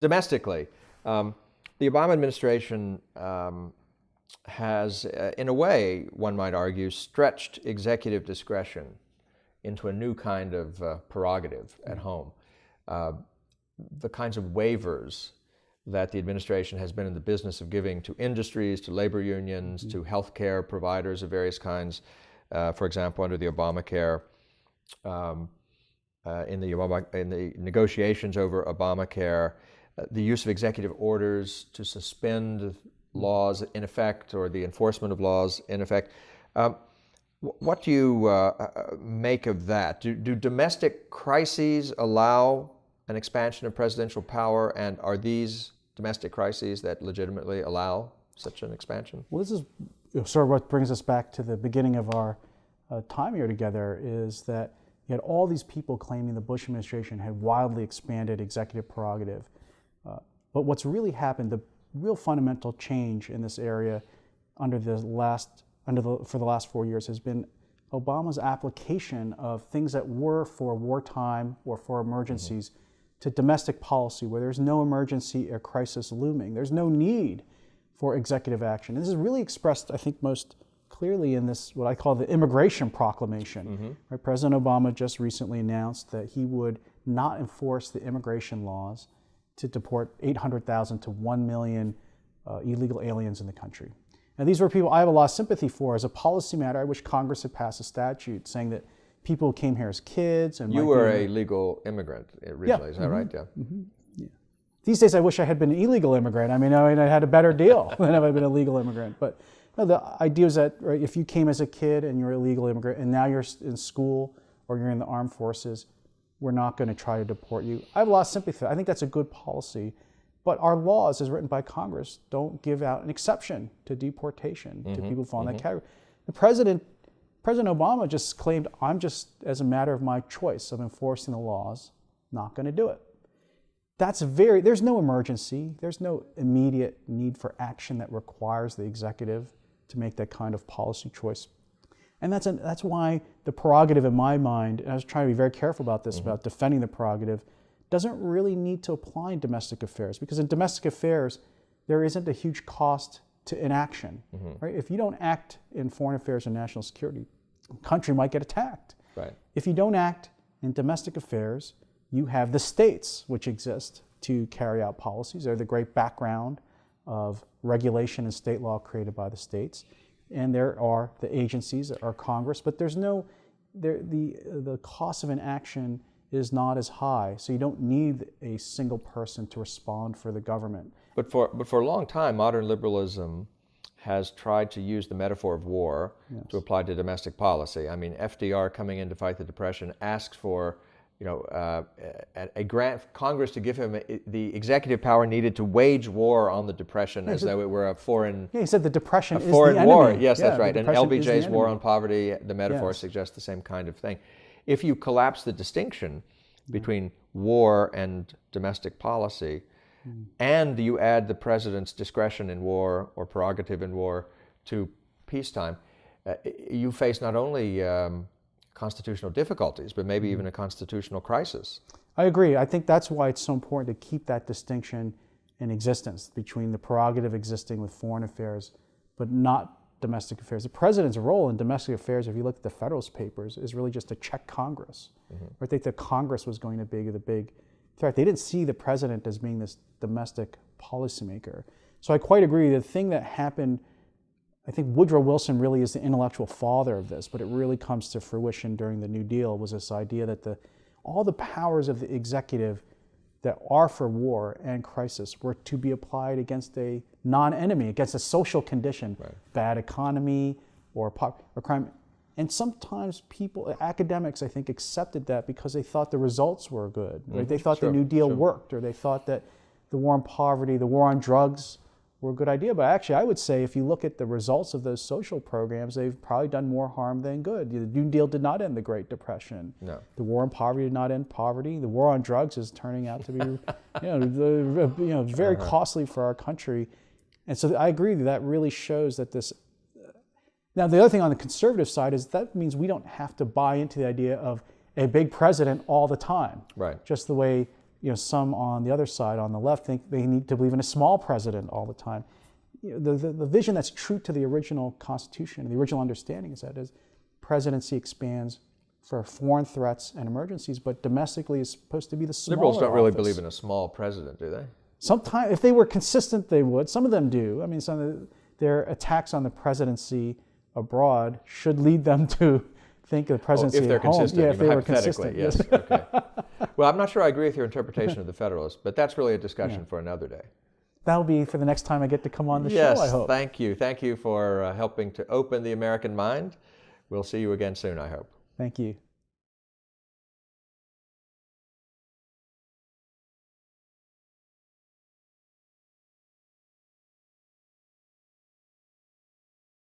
Domestically, the Obama administration has, in a way, one might argue, stretched executive discretion into a new kind of prerogative at home. The kinds of waivers that the administration has been in the business of giving to industries, to labor unions, to healthcare providers of various kinds, for example, under the Obamacare, in the negotiations over Obamacare, the use of executive orders to suspend laws in effect or the enforcement of laws in effect. What do you make of that? Do domestic crises allow an expansion of presidential power, and are these domestic crises that legitimately allow such an expansion? Well, this is sort of what brings us back to the beginning of our time here together, is that you had all these people claiming the Bush administration had wildly expanded executive prerogative. But what's really happened, the real fundamental change in this area for the last 4 years has been Obama's application of things that were for wartime or for emergencies to domestic policy, where there's no emergency or crisis looming. There's no need for executive action. And this is really expressed, I think, most clearly in this, what I call the immigration proclamation. Right? President Obama just recently announced that he would not enforce the immigration laws to deport 800,000 to 1 million illegal aliens in the country. Now, these were people I have a lot of sympathy for. As a policy matter, I wish Congress had passed a statute saying that people who came here as kids and you were a legal immigrant originally, is that right? Yeah. Yeah. These days, I wish I had been an illegal immigrant. I mean, I had a better deal than if I'd been a legal immigrant. But no, the idea is that, right, if you came as a kid and you're a legal immigrant and now you're in school or you're in the armed forces, we're not going to try to deport you. I have a lot of sympathy for that. I think that's a good policy. But our laws, as written by Congress, don't give out an exception to deportation to people who fall in that category. The President Obama just claimed, I'm just, as a matter of my choice of enforcing the laws, not going to do it. There's no emergency. There's no immediate need for action that requires the executive to make that kind of policy choice. And that's why the prerogative in my mind, and I was trying to be very careful about this, about defending the prerogative, doesn't really need to apply in domestic affairs, because in domestic affairs, there isn't a huge cost to inaction. Right? If you don't act in foreign affairs and national security, the country might get attacked. Right. If you don't act in domestic affairs, you have the states, which exist to carry out policies. They're the great background of regulation and state law created by the states. And there are the agencies, there are Congress, but the cost of inaction is not as high, so you don't need a single person to respond for the government. But for a long time, modern liberalism has tried to use the metaphor of war to apply to domestic policy. I mean, FDR, coming in to fight the Depression, asks for a grant, Congress to give him the executive power needed to wage war on the Depression as though it were a foreign. Yeah, he said the Depression is the foreign enemy. war. Yes, that's right. And LBJ's LBJ's war on poverty, the metaphor suggests the same kind of thing. If you collapse the distinction between war and domestic policy, and you add the president's discretion in war or prerogative in war to peacetime, you face not only constitutional difficulties, but maybe even a constitutional crisis. I agree. I think that's why it's so important to keep that distinction in existence between the prerogative existing with foreign affairs, but not domestic affairs. The president's role in domestic affairs, if you look at the Federalist Papers, is really just to check Congress. I think that Congress was going to be the big threat. They didn't see the president as being this domestic policymaker. So I quite agree. The thing that happened, I think Woodrow Wilson really is the intellectual father of this, but it really comes to fruition during the New Deal, was this idea that all the powers of the executive that are for war and crisis were to be applied against a non-enemy, against a social condition, bad economy or crime. And sometimes academics, I think, accepted that because they thought the results were good. Right? They thought the New Deal worked, or they thought that the war on poverty, the war on drugs were a good idea. But actually, I would say if you look at the results of those social programs, they've probably done more harm than good. The New Deal did not end the Great Depression. No. The war on poverty did not end poverty. The war on drugs is turning out to be very costly for our country. And so I agree that really shows that this. Now, the other thing on the conservative side is that means we don't have to buy into the idea of a big president all the time. Right. Just the way some on the other side, on the left, think they need to believe in a small president all the time. The vision that's true to the original Constitution, the original understanding is that presidency expands for foreign threats and emergencies, but domestically is supposed to be the smaller Liberals don't really office. believe in a small president, do they? Sometimes, if they were consistent, they would. Some of them do. I mean, some of their attacks on the presidency abroad should lead them to think of the presidency if they're at home. consistent, Yeah, if they were hypothetically, consistent. yes. Okay. Well, I'm not sure I agree with your interpretation of the Federalists, but that's really a discussion for another day. That'll be for the next time I get to come on the Yes, show, I hope. thank you. Thank you for helping to open the American mind. We'll see you again soon, I hope. Thank you.